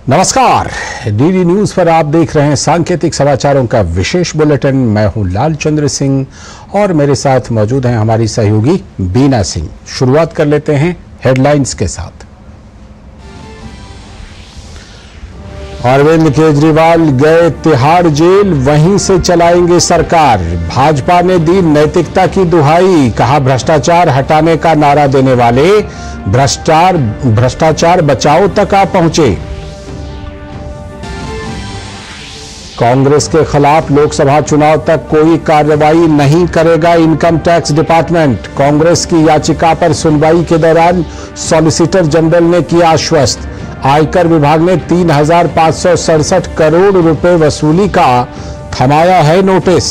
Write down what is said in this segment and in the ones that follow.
नमस्कार, DD news पर आप देख रहे हैं सांकेतिक समाचारों का विशेष बुलेटिन। मैं हूं लालचंद्र सिंह और मेरे साथ मौजूद हैं हमारी सहयोगी बीना सिंह। शुरुआत कर लेते हैं हेडलाइंस के साथ। अरविंद केजरीवाल गए तिहाड़ जेल, वहीं से चलाएंगे सरकार। भाजपा ने दी नैतिकता की दुहाई, कहा भ्रष्टाचार हटाने का नारा देने वाले भ्रष्टाचार बचाओ तक आ पहुंचे। कांग्रेस के खिलाफ लोकसभा चुनाव तक कोई कार्रवाई नहीं करेगा इनकम टैक्स डिपार्टमेंट। कांग्रेस की याचिका पर सुनवाई के दौरान सॉलिसिटर जनरल ने किया आश्वस्त। आयकर विभाग ने 3,567 करोड़ रुपए वसूली का थमाया है नोटिस।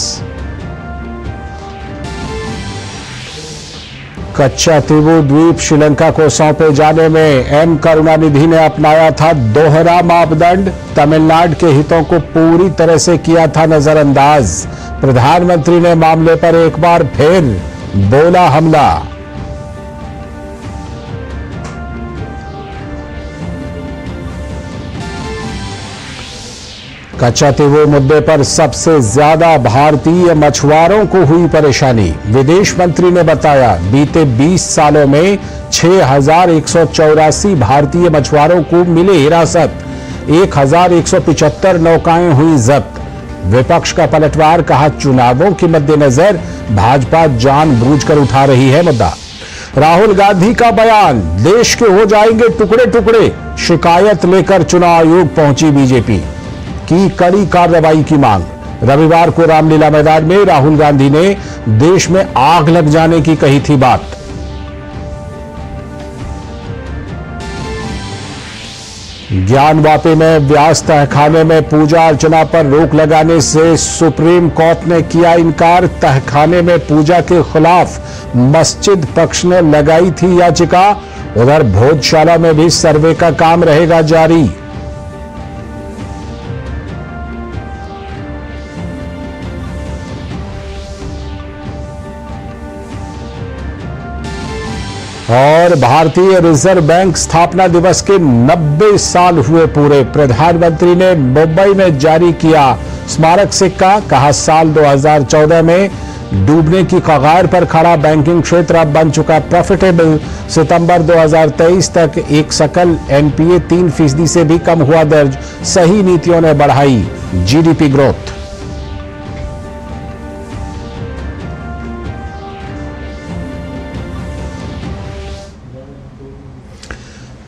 कच्चा तीवू द्वीप श्रीलंका को सौंपे जाने में एम करुणानिधि ने अपनाया था दोहरा मापदंड। तमिलनाडु के हितों को पूरी तरह से किया था नजरअंदाज। प्रधानमंत्री ने मामले पर एक बार फिर बोला हमला। कच्चा तीवू मुद्दे पर सबसे ज्यादा भारतीय मछुआरों को हुई परेशानी। विदेश मंत्री ने बताया बीते 20 सालों में 6,184 भारतीय मछुआरों को मिले हिरासत। 1,175 नौकाएं हुई जब्त। विपक्ष का पलटवार, कहा चुनावों के मद्देनजर भाजपा जानबूझकर उठा रही है मुद्दा। राहुल गांधी का बयान, देश के हो जाएंगे टुकड़े टुकड़े। शिकायत लेकर चुनाव आयोग पहुंची बीजेपी की कड़ी कार्रवाई की मांग। रविवार को रामलीला मैदान में राहुल गांधी ने देश में आग लग जाने की कही थी बात। ज्ञानवापी में व्यास तहखाने में पूजा अर्चना पर रोक लगाने से सुप्रीम कोर्ट ने किया इनकार। तहखाने में पूजा के खिलाफ मस्जिद पक्ष ने लगाई थी याचिका। उधर भोजशाला में भी सर्वे का काम रहेगा जारी। और भारतीय रिजर्व बैंक स्थापना दिवस के 90 साल हुए पूरे। प्रधानमंत्री ने मुंबई में जारी किया स्मारक सिक्का, कहा साल 2014 में डूबने की कगार पर खड़ा बैंकिंग क्षेत्र अब बन चुका प्रॉफिटेबल। सितंबर 2023 तक एक सकल एनपीए 3% से भी कम हुआ दर्ज। सही नीतियों ने बढ़ाई जीडीपी ग्रोथ।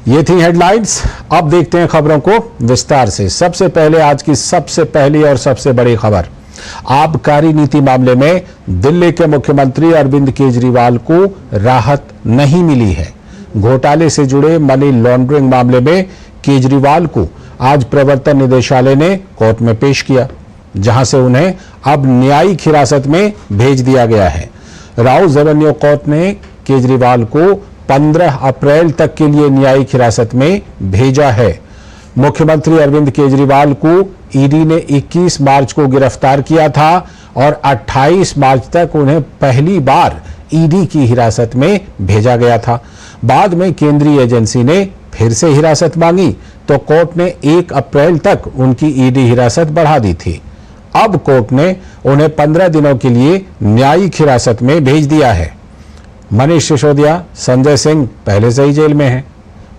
ये थी हेडलाइंस। अब देखते हैं खबरों को विस्तार से। सबसे पहले आज की सबसे पहली और सबसे बड़ी खबर, आबकारी नीति मामले में दिल्ली के मुख्यमंत्री अरविंद केजरीवाल को राहत नहीं मिली है। घोटाले से जुड़े मनी लॉन्ड्रिंग मामले में केजरीवाल को आज प्रवर्तन निदेशालय ने कोर्ट में पेश किया, जहां से उन्हें अब न्यायिक हिरासत में भेज दिया गया है। राउज एवेन्यू कोर्ट ने केजरीवाल को 15 अप्रैल तक के लिए न्यायिक हिरासत में भेजा है। मुख्यमंत्री अरविंद केजरीवाल को ईडी ने 21 मार्च को गिरफ्तार किया था और 28 मार्च तक उन्हें पहली बार ईडी की हिरासत में भेजा गया था। बाद में केंद्रीय एजेंसी ने फिर से हिरासत मांगी तो कोर्ट ने 1 अप्रैल तक उनकी ईडी हिरासत बढ़ा दी थी। अब कोर्ट ने उन्हें 15 दिनों के लिए न्यायिक हिरासत में भेज दिया है। मनीष सिसोदिया, संजय सिंह पहले से ही जेल में हैं।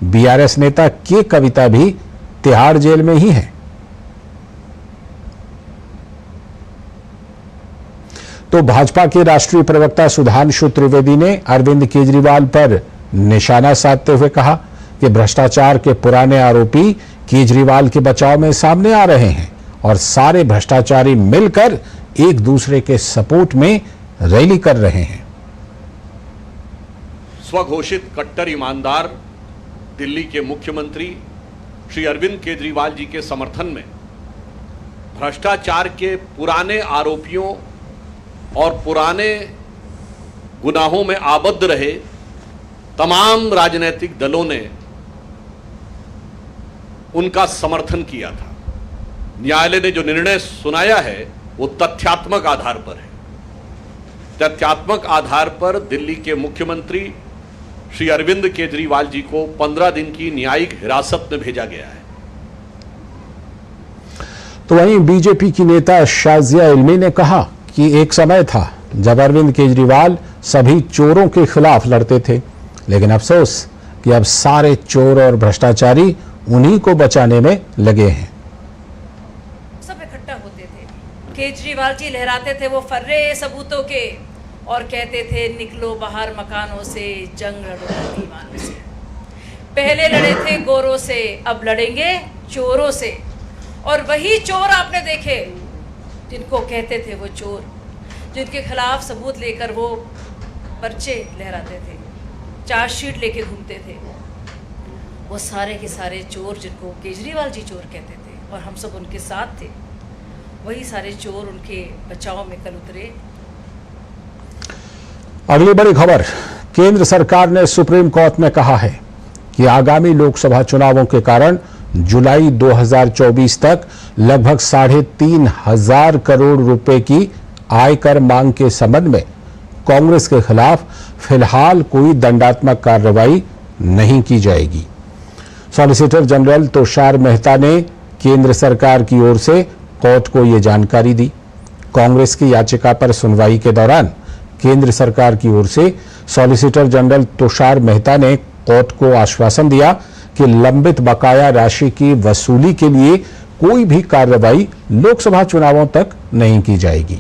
बीआरएस नेता के कविता भी तिहाड़ जेल में ही है। तो भाजपा के राष्ट्रीय प्रवक्ता सुधांशु त्रिवेदी ने अरविंद केजरीवाल पर निशाना साधते हुए कहा कि भ्रष्टाचार के पुराने आरोपी केजरीवाल के बचाव में सामने आ रहे हैं और सारे भ्रष्टाचारी मिलकर एक दूसरे के सपोर्ट में रैली कर रहे हैं। स्वघोषित कट्टर ईमानदार दिल्ली के मुख्यमंत्री श्री अरविंद केजरीवाल जी के समर्थन में भ्रष्टाचार के पुराने आरोपियों और पुराने गुनाहों में आबद्ध रहे तमाम राजनीतिक दलों ने उनका समर्थन किया था। न्यायालय ने जो निर्णय सुनाया है वो तथ्यात्मक आधार पर है। तथ्यात्मक आधार पर दिल्ली के मुख्यमंत्री श्री अरविंद केजरीवाल जी को 15 दिन की न्यायिक हिरासत में भेजा गया है। तो वहीं बीजेपी की नेता शाजिया इल्मी ने कहा कि एक समय था जब अरविंद केजरीवाल सभी चोरों के खिलाफ लड़ते थे, लेकिन अफसोस कि अब सारे चोर और भ्रष्टाचारी उन्हीं को बचाने में लगे हैं। सब इकट्ठा होते थे, केजरीवाल जी लहराते थे वो फर्रे सबूतों के और कहते थे निकलो बाहर मकानों से, जंग लड़ो दीवानों से। पहले लड़े थे गोरों से, अब लड़ेंगे चोरों से। और वही चोर आपने देखे जिनको कहते थे वो चोर, जिनके खिलाफ सबूत लेकर वो पर्चे लहराते थे, चार्जशीट लेके घूमते थे, वो सारे के सारे चोर जिनको केजरीवाल जी चोर कहते थे और हम सब उनके साथ थे, वही सारे चोर उनके बचाव में कल उतरे। अगली बड़ी खबर, केंद्र सरकार ने सुप्रीम कोर्ट में कहा है कि आगामी लोकसभा चुनावों के कारण जुलाई 2024 तक लगभग 3,500 करोड़ रुपए की आयकर मांग के संबंध में कांग्रेस के खिलाफ फिलहाल कोई दंडात्मक कार्रवाई नहीं की जाएगी। सॉलिसिटर जनरल तुषार मेहता ने केंद्र सरकार की ओर से कोर्ट को यह जानकारी दी। कांग्रेस की याचिका पर सुनवाई के दौरान केंद्र सरकार की ओर से सॉलिसिटर जनरल तुषार मेहता ने कोर्ट को आश्वासन दिया कि लंबित बकाया राशि की वसूली के लिए कोई भी कार्रवाई लोकसभा चुनावों तक नहीं की जाएगी।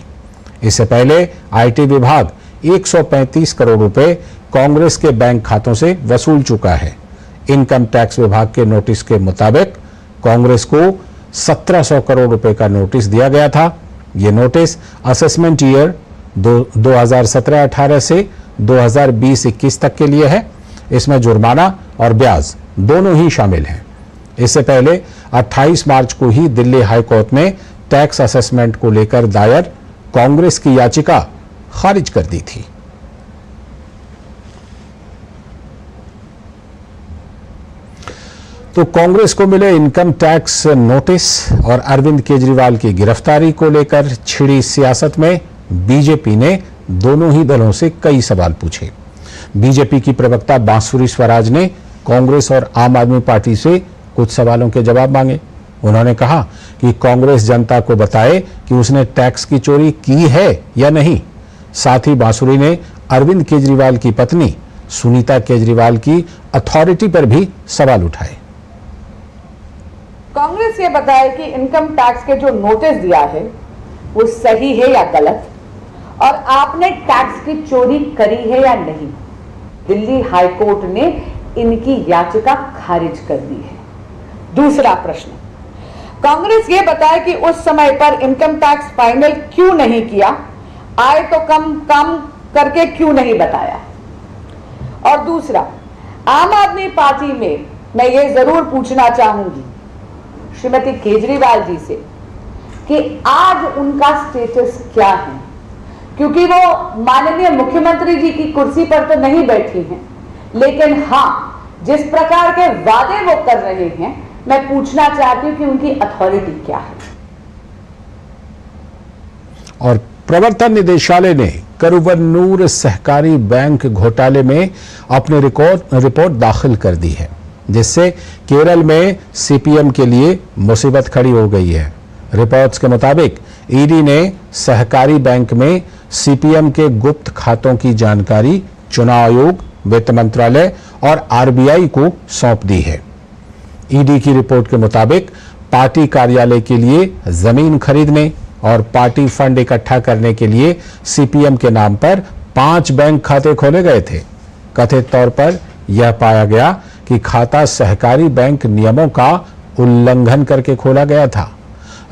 इससे पहले आईटी विभाग 135 करोड़ रुपए कांग्रेस के बैंक खातों से वसूल चुका है। इनकम टैक्स विभाग के नोटिस के मुताबिक कांग्रेस को 1700 करोड़ रुपए का नोटिस दिया गया था। यह नोटिस असेसमेंट ईयर 2017-18 से 2020-21 तक के लिए है। इसमें जुर्माना और ब्याज दोनों ही शामिल हैं। इससे पहले 28 मार्च को ही दिल्ली हाई कोर्ट ने टैक्स असेसमेंट को लेकर दायर कांग्रेस की याचिका खारिज कर दी थी। तो कांग्रेस को मिले इनकम टैक्स नोटिस और अरविंद केजरीवाल की गिरफ्तारी को लेकर छिड़ी सियासत में बीजेपी ने दोनों ही दलों से कई सवाल पूछे। बीजेपी की प्रवक्ता बांसुरी स्वराज ने कांग्रेस और आम आदमी पार्टी से कुछ सवालों के जवाब मांगे। उन्होंने कहा कि कांग्रेस जनता को बताए कि उसने टैक्स की चोरी की है या नहीं। साथ ही बांसुरी ने अरविंद केजरीवाल की पत्नी सुनीता केजरीवाल की अथॉरिटी पर भी सवाल उठाए। कांग्रेस ये बताए कि इनकम टैक्स के जो नोटिस दिया है वो सही है या गलत, और आपने टैक्स की चोरी करी है या नहीं। दिल्ली हाई कोर्ट ने इनकी याचिका खारिज कर दी है। दूसरा प्रश्न, कांग्रेस ये बताए कि उस समय पर इनकम टैक्स फाइनल क्यों नहीं किया, आय तो कम करके क्यों नहीं बताया। और दूसरा, आम आदमी पार्टी में मैं ये जरूर पूछना चाहूंगी श्रीमती केजरीवाल जी से कि आज उनका स्टेटस क्या है, क्योंकि वो माननीय मुख्यमंत्री जी की कुर्सी पर तो नहीं बैठी हैं, लेकिन हाँ, जिस प्रकार के वादे वो कर रहे हैं, मैं पूछना चाहती हूं कि उनकी अथॉरिटी क्या है। और प्रवर्तन निदेशालय ने करुवन्नूर सहकारी बैंक घोटाले में अपनी रिपोर्ट दाखिल कर दी है, जिससे केरल में सीपीएम के लिए मुसीबत खड़ी हो गई है। रिपोर्ट्स के मुताबिक ईडी ने सहकारी बैंक में सीपीएम के गुप्त खातों की जानकारी चुनाव आयोग, वित्त मंत्रालय और आरबीआई को सौंप दी है। ईडी की रिपोर्ट के मुताबिक पार्टी कार्यालय के लिए जमीन खरीदने और पार्टी फंड इकट्ठा करने के लिए सीपीएम के नाम पर 5 बैंक खाते खोले गए थे। कथित तौर पर यह पाया गया कि खाता सहकारी बैंक नियमों का उल्लंघन करके खोला गया था।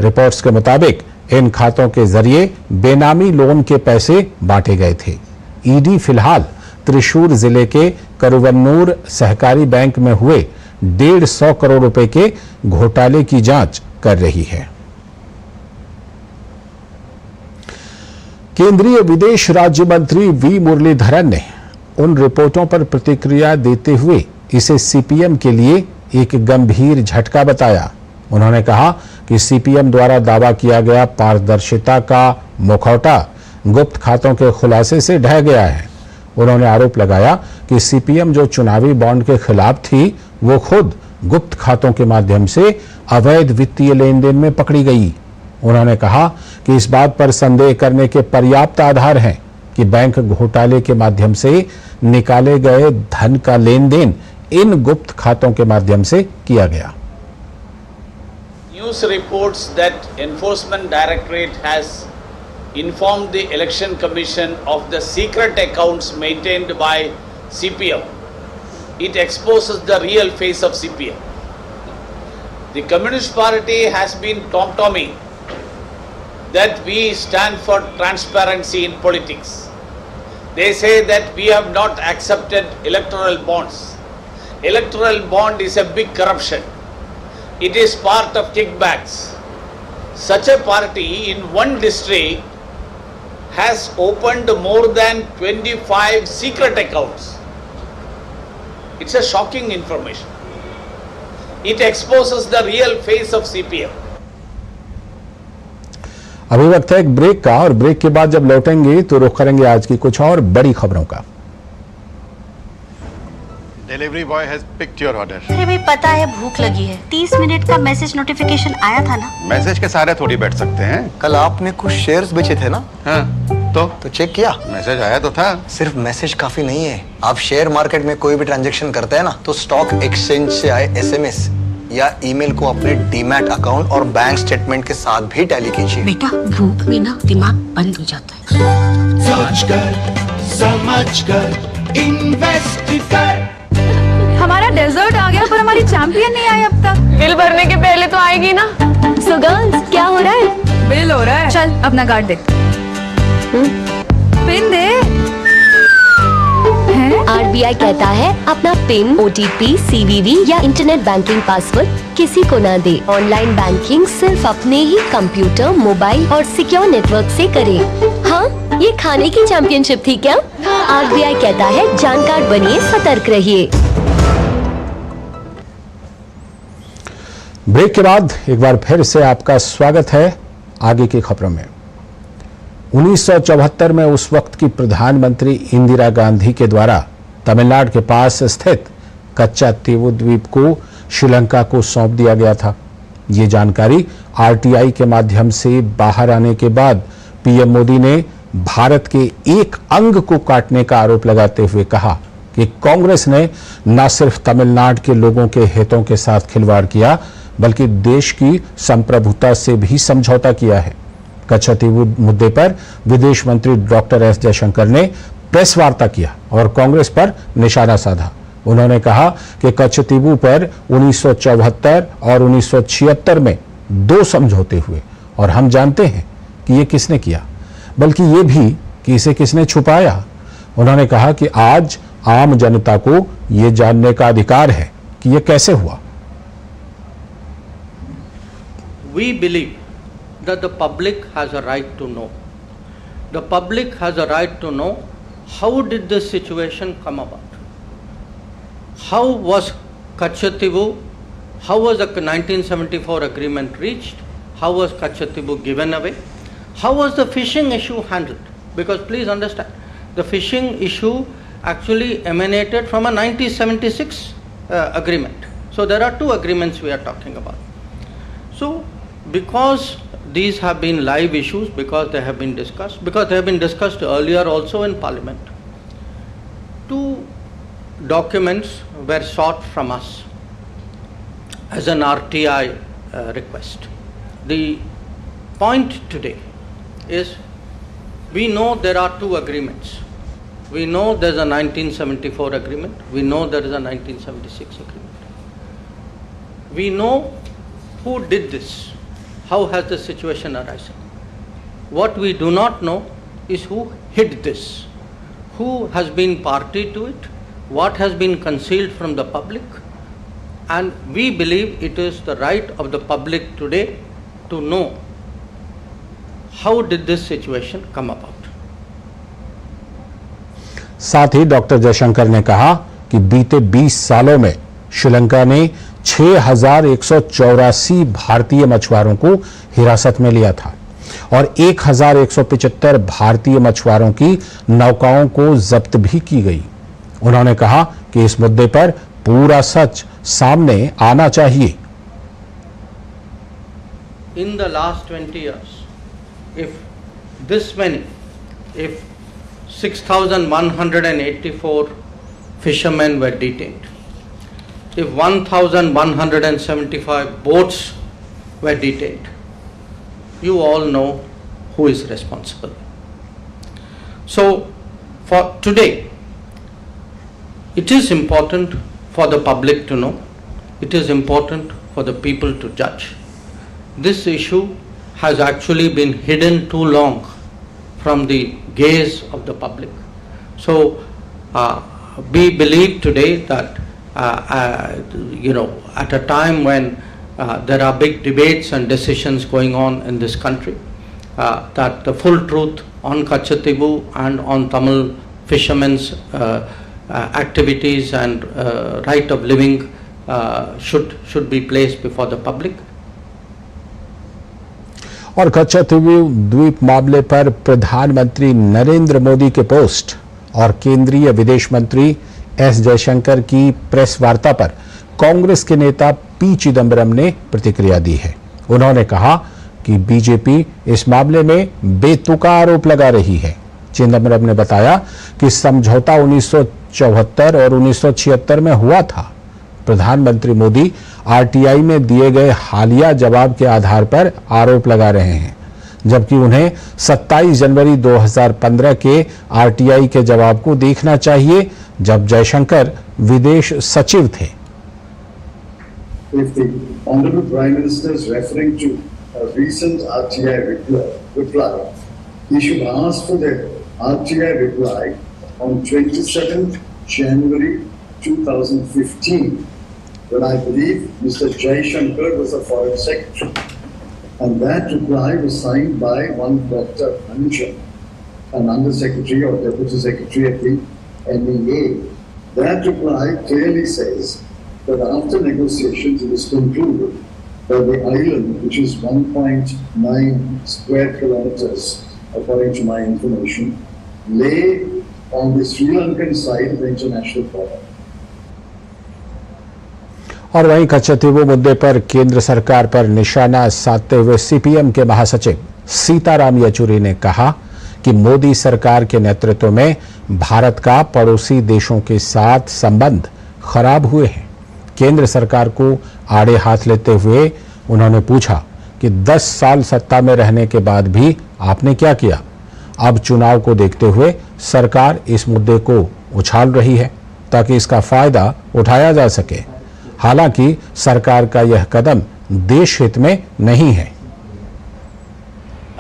रिपोर्ट्स के मुताबिक इन खातों के जरिए बेनामी लोन के पैसे बांटे गए थे। ईडी फिलहाल त्रिशूर जिले के करुवन्नूर सहकारी बैंक में हुए 150 करोड़ रुपए के घोटाले की जांच कर रही है। केंद्रीय विदेश राज्य मंत्री वी मुरलीधरन ने उन रिपोर्टों पर प्रतिक्रिया देते हुए इसे सीपीएम के लिए एक गंभीर झटका बताया। उन्होंने कहा कि सीपीएम द्वारा दावा किया गया पारदर्शिता का मुखौटा गुप्त खातों के खुलासे से ढह गया है। उन्होंने आरोप लगाया कि सीपीएम जो चुनावी बॉन्ड के खिलाफ थी, वो खुद गुप्त खातों के माध्यम से अवैध वित्तीय लेन देन में पकड़ी गई। उन्होंने कहा कि इस बात पर संदेह करने के पर्याप्त आधार हैं कि बैंक घोटाले के माध्यम से निकाले गए धन का लेन देन इन गुप्त खातों के माध्यम से किया गया। News reports that Enforcement Directorate has informed the Election Commission of the secret accounts maintained by CPM. It exposes the real face of CPM. The Communist Party has been tom-tomming that we stand for transparency in politics. They say that we have not accepted electoral bonds. Electoral bond is a big corruption. It is part of kickbacks. Such a party in one district has opened more than 25 secret accounts. It's a shocking information. It exposes the real face of CPM. अभी वक्त है एक break का, और break के बाद जब लौटेंगे तो रुख करेंगे आज की कुछ और बड़ी खबरों का। Delivery boy has picked your order. अरे भाई पता है भूख लगी है। 30 मिनट का मैसेज नोटिफिकेशन आया था ना। मैसेज के सारे थोड़ी बैठ सकते हैं। कल आपने कुछ शेयर्स बेचे थे ना? हाँ, तो चेक किया? मैसेज आया तो था। सिर्फ मैसेज काफी नहीं है। आप शेयर मार्केट में कोई भी ट्रांजैक्शन करते हैं ना, तो स्टॉक एक्सचेंज से आए एसएमएस या ईमेल को अपने डीमैट अकाउंट और बैंक स्टेटमेंट के साथ भी टैली कीजिए। बेटा भूख में ना दिमाग बंद हो जाता है। समझ कर इन्वेस्ट कर। हमारा डेजर्ट आ गया पर हमारी चैंपियन नहीं आई अब तक। बिल भरने के पहले तो आएगी ना। सो गर्ल्स क्या हो रहा है? बिल हो रहा है। चल अपना कार्ड दे। पिन दे। आरबीआई कहता है अपना पिन, ओटीपी, सीवीवी या इंटरनेट बैंकिंग पासवर्ड किसी को ना दे। ऑनलाइन बैंकिंग सिर्फ अपने ही कंप्यूटर, मोबाइल और सिक्योर नेटवर्क से करें। हाँ, ये खाने की चैंपियनशिप थी क्या? आरबीआई कहता है जानकार बनिए, सतर्क रहिए। ब्रेक के बाद एक बार फिर से आपका स्वागत है आगे की खबरों में। 1974 में उस वक्त की प्रधानमंत्री इंदिरा गांधी के द्वारा तमिलनाडु के पास स्थित कच्चातीवू द्वीप को श्रीलंका को सौंप दिया गया था। ये जानकारी आरटीआई के माध्यम से बाहर आने के बाद पीएम मोदी ने भारत के एक अंग को काटने का आरोप लगाते हुए कहा कि कांग्रेस ने न सिर्फ तमिलनाडु के लोगों के हितों के साथ खिलवाड़ किया, बल्कि देश की संप्रभुता से भी समझौता किया है। कच्चातीवू मुद्दे पर विदेश मंत्री डॉक्टर एस जयशंकर ने प्रेस वार्ता किया और कांग्रेस पर निशाना साधा। उन्होंने कहा कि कच्चातीवू पर 1974 और 1976 में 2 समझौते हुए और हम जानते हैं कि ये किसने किया, बल्कि ये भी कि इसे किसने छुपाया। उन्होंने कहा कि आज आम जनता को ये जानने का अधिकार है कि ये कैसे हुआ। We believe that the public has a right to know. The public has a right to know how did this situation come about. How was Kachatibu, how was the 1974 agreement reached, how was Kachatibu given away, how was the fishing issue handled. Because please understand, the fishing issue actually emanated from a 1976 agreement. So there are 2 agreements we are talking about. So because these have been live issues, because they have been discussed earlier also in Parliament, 2 documents were sought from us as an RTI request. The point today is we know there are 2 agreements. We know there's a 1974 agreement. We know there is a 1976 agreement. We know who did this. How has the situation arisen? What we do not know is who hid this, who has been party to it, what has been concealed from the public, and we believe it is the right of the public today to know how did this situation come about. साथ ही doctor Jaishankar ने कहा कि बीते 20 सालों में श्रीलंका ने 6,184 भारतीय मछुआरों को हिरासत में लिया था और 1,175 भारतीय मछुआरों की नौकाओं को जब्त भी की गई। उन्होंने कहा कि इस मुद्दे पर पूरा सच सामने आना चाहिए। in the last 20 years, if this many, if 6,184 fishermen were detained, if 1,175 boats were detained, you all know who is responsible. So, for today, it is important for the public to know, it is important for the people to judge. This issue has actually been hidden too long from the gaze of the public. So, we believe today that at a time when there are big debates and decisions going on in this country, that the full truth on Kachatibu and on Tamil fishermen's activities and right of living should be placed before the public. और कच्छतीबू द्वीप मामले पर प्रधानमंत्री नरेंद्र मोदी के post और केंद्रीय विदेश मंत्री एस जयशंकर की प्रेस वार्ता पर कांग्रेस के नेता पी चिदंबरम ने प्रतिक्रिया दी है। उन्होंने कहा कि बीजेपी इस मामले में बेतुका आरोप लगा रही है। चिदंबरम ने बताया कि समझौता 1974 और 1976 में हुआ था। प्रधानमंत्री मोदी आरटीआई में दिए गए हालिया जवाब के आधार पर आरोप लगा रहे हैं, जबकि उन्हें 27 जनवरी 2015 के आरटीआई के जवाब को देखना चाहिए, जब जयशंकर विदेश सचिव थे। If the Honorable Prime Minister is referring to a recent RTI reply, he should ask for the RTI reply on 27th January 2015, when I believe Mr. Jaishankar was the Foreign Secretary. And that reply was signed by one Dr. Anjan, an Under-Secretary or Deputy Secretary at the NEA. That reply clearly says that after negotiations it was concluded that the island, which is 1.9 square kilometers, according to my information, lay on the Sri Lankan side of the international border. और वहीं कच्छतीबू मुद्दे पर केंद्र सरकार पर निशाना साधते हुए सीपीएम के महासचिव सीताराम येचुरी ने कहा कि मोदी सरकार के नेतृत्व में भारत का पड़ोसी देशों के साथ संबंध खराब हुए हैं। केंद्र सरकार को आड़े हाथ लेते हुए उन्होंने पूछा कि 10 साल सत्ता में रहने के बाद भी आपने क्या किया। अब चुनाव को देखते हुए सरकार इस मुद्दे को उछाल रही है ताकि इसका फायदा उठाया जा सके। हालांकि सरकार का यह कदम देश हित में नहीं है।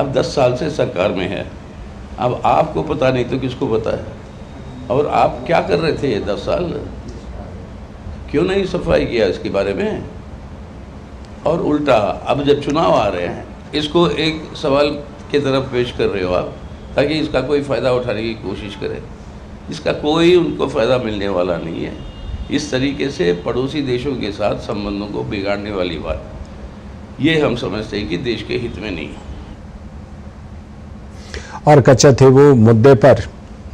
अब 10 साल से सरकार में है, अब आपको पता नहीं तो किसको पता है। और आप क्या कर रहे थे ये 10 साल, क्यों नहीं सफाई किया इसके बारे में। और उल्टा अब जब चुनाव आ रहे हैं इसको एक सवाल की तरफ पेश कर रहे हो आप, ताकि इसका कोई फ़ायदा उठाने की कोशिश करें। इसका कोई उनको फ़ायदा मिलने वाला नहीं है। इस तरीके से पड़ोसी देशों के साथ संबंधों को बिगाड़ने वाली बात, ये हम समझते हैं कि देश के हित में नहीं है। और कच्छतीबू मुद्दे पर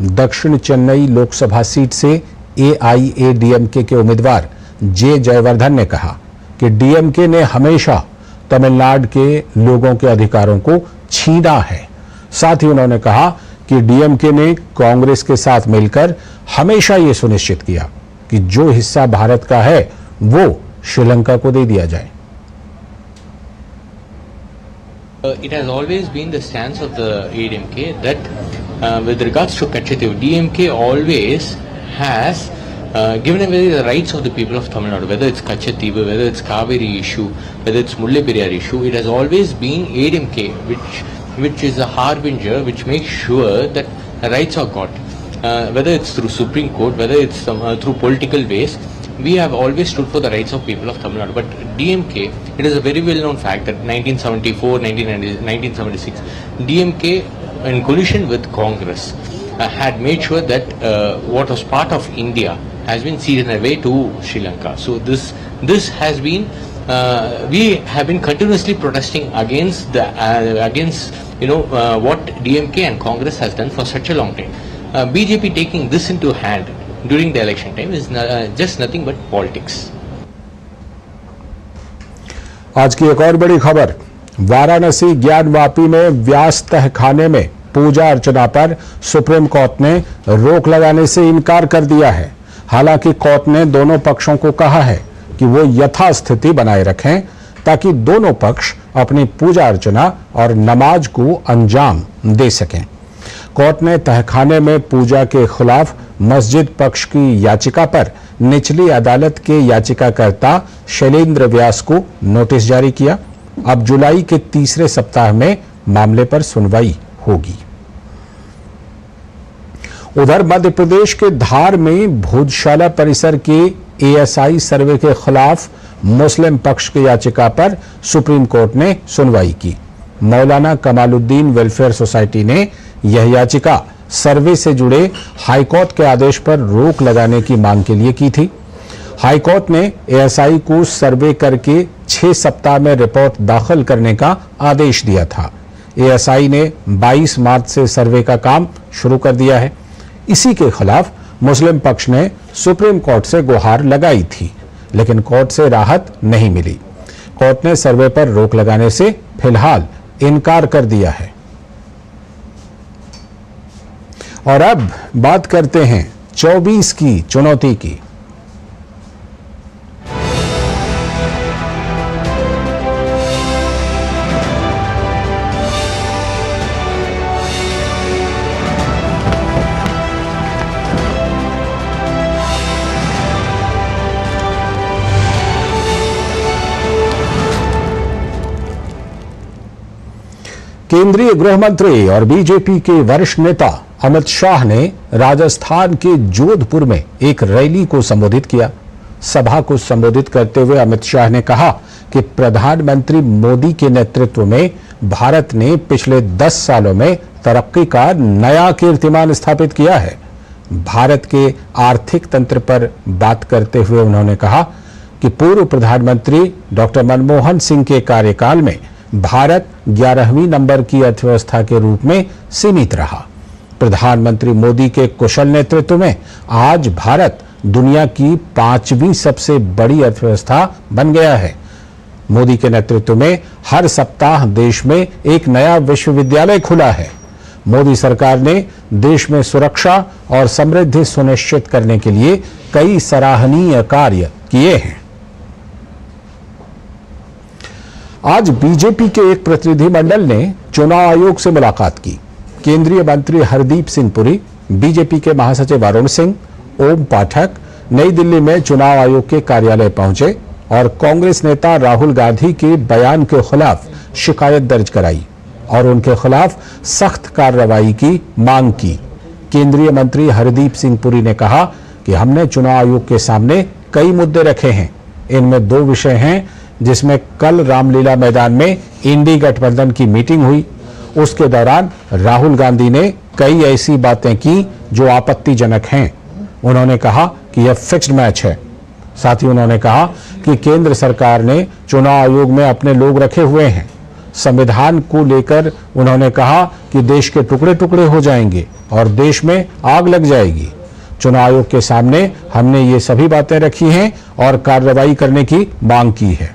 दक्षिण चेन्नई लोकसभा सीट से एआईएडीएमके के उम्मीदवार जे जयवर्धन ने कहा कि डीएमके ने हमेशा तमिलनाडु के लोगों के अधिकारों को छीना है। साथ ही उन्होंने कहा कि डीएमके ने कांग्रेस के साथ मिलकर हमेशा ये सुनिश्चित किया कि जो हिस्सा भारत का है वो श्रीलंका को दे दिया जाए। It has always been the stance of the ADMK that with regards to Kachatibu, DMK always has given away the rights of the people of Tamil Nadu, whether it's Kachatibu, whether it's Kaveri issue, whether it's Mullai Periyar issue. It has always been ADMK which is a harbinger, which makes sure that rights are got. Whether it's through Supreme Court, whether it's through political ways, we have always stood for the rights of people of Tamil Nadu. But DMK, it is a very well-known fact that 1974, 1976, DMK in collision with Congress had made sure that what was part of India has been ceded away to Sri Lanka. So this has been we have been continuously protesting against what DMK and Congress has done for such a long time. BJP taking this into hand during the election time is just nothing but politics. आज की एक और बड़ी खबर, वाराणसी ज्ञानवापी में व्यास तहखाने में पूजा अर्चना पर supreme court ने रोक लगाने से इनकार कर दिया है। हालांकि कोर्ट ने दोनों पक्षों को कहा है कि वो यथास्थिति बनाए रखें ताकि दोनों पक्ष अपनी पूजा अर्चना और नमाज को अंजाम दे सकें। कोर्ट ने तहखाने में पूजा के खिलाफ मस्जिद पक्ष की याचिका पर निचली अदालत के याचिकाकर्ता शैलेंद्र व्यास को नोटिस जारी किया। अब जुलाई के तीसरे सप्ताह में मामले पर सुनवाई होगी। उधर मध्य प्रदेश के धार में भोजशाला परिसर के एएसआई सर्वे के खिलाफ मुस्लिम पक्ष की याचिका पर सुप्रीम कोर्ट ने सुनवाई की। मौलाना कमालुद्दीन वेलफेयर सोसाइटी ने यह याचिका सर्वे से जुड़े हाईकोर्ट के आदेश पर रोक लगाने की मांग के लिए की थी। हाईकोर्ट ने एएसआई को सर्वे करके 6 सप्ताह में रिपोर्ट दाखिल करने का आदेश दिया था। एएसआई ने 22 मार्च से सर्वे का काम शुरू कर दिया है। इसी के खिलाफ मुस्लिम पक्ष ने सुप्रीम कोर्ट से गुहार लगाई थी, लेकिन कोर्ट से राहत नहीं मिली। कोर्ट ने सर्वे पर रोक लगाने से फिलहाल इनकार कर दिया है। और अब बात करते हैं 24 की चुनौती की। केंद्रीय गृह मंत्री और बीजेपी के वरिष्ठ नेता अमित शाह ने राजस्थान के जोधपुर में एक रैली को संबोधित किया। सभा को संबोधित करते हुए अमित शाह ने कहा कि प्रधानमंत्री मोदी के नेतृत्व में भारत ने पिछले 10 सालों में तरक्की का नया कीर्तिमान स्थापित किया है। भारत के आर्थिक तंत्र पर बात करते हुए उन्होंने कहा कि पूर्व प्रधानमंत्री डॉक्टर मनमोहन सिंह के कार्यकाल में भारत 11वीं नंबर की अर्थव्यवस्था के रूप में सीमित रहा। प्रधानमंत्री मोदी के कुशल नेतृत्व में आज भारत दुनिया की 5वीं सबसे बड़ी अर्थव्यवस्था बन गया है। मोदी के नेतृत्व में हर सप्ताह देश में एक नया विश्वविद्यालय खुला है। मोदी सरकार ने देश में सुरक्षा और समृद्धि सुनिश्चित करने के लिए कई सराहनीय कार्य किए हैं। आज बीजेपी के एक प्रतिनिधिमंडल ने चुनाव आयोग से मुलाकात की। केंद्रीय मंत्री हरदीप सिंह पुरी, बीजेपी के महासचिव अरुण सिंह, ओम पाठक नई दिल्ली में चुनाव आयोग के कार्यालय पहुंचे और कांग्रेस नेता राहुल गांधी के बयान के खिलाफ शिकायत दर्ज कराई और उनके खिलाफ सख्त कार्रवाई की मांग की। केंद्रीय मंत्री हरदीप सिंह पुरी ने कहा कि हमने चुनाव आयोग के सामने कई मुद्दे रखे हैं। इनमें 2 विषय हैं जिसमें कल रामलीला मैदान में इंडी गठबंधन की मीटिंग हुई। उसके दौरान राहुल गांधी ने कई ऐसी बातें की जो आपत्तिजनक हैं। उन्होंने कहा कि यह फिक्स्ड मैच है। साथ ही उन्होंने कहा कि केंद्र सरकार ने चुनाव आयोग में अपने लोग रखे हुए हैं। संविधान को लेकर उन्होंने कहा कि देश के टुकड़े टुकड़े हो जाएंगे और देश में आग लग जाएगी। चुनाव आयोग के सामने हमने ये सभी बातें रखी हैं और कार्रवाई करने की मांग की है।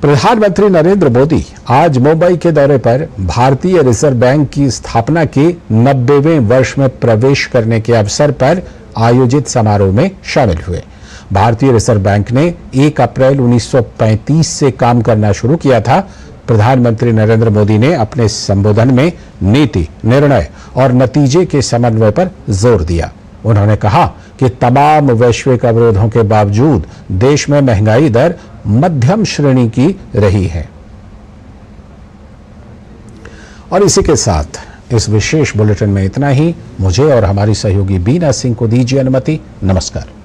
प्रधानमंत्री नरेंद्र मोदी आज मुंबई के दौरे पर भारतीय रिजर्व बैंक की स्थापना के 90वें वर्ष में प्रवेश करने के अवसर पर आयोजित समारोह में शामिल हुए। भारतीय रिजर्व बैंक ने 1 अप्रैल 1935 से काम करना शुरू किया था। प्रधानमंत्री नरेंद्र मोदी ने अपने संबोधन में नीति, निर्णय और नतीजे के समन्वय पर जोर दिया। उन्होंने कहा कि तमाम वैश्विक अवरोधों के बावजूद देश में महंगाई दर मध्यम श्रेणी की रही है। और इसी के साथ इस विशेष बुलेटिन में इतना ही। मुझे और हमारी सहयोगी बीना सिंह को दीजिए अनुमति। नमस्कार।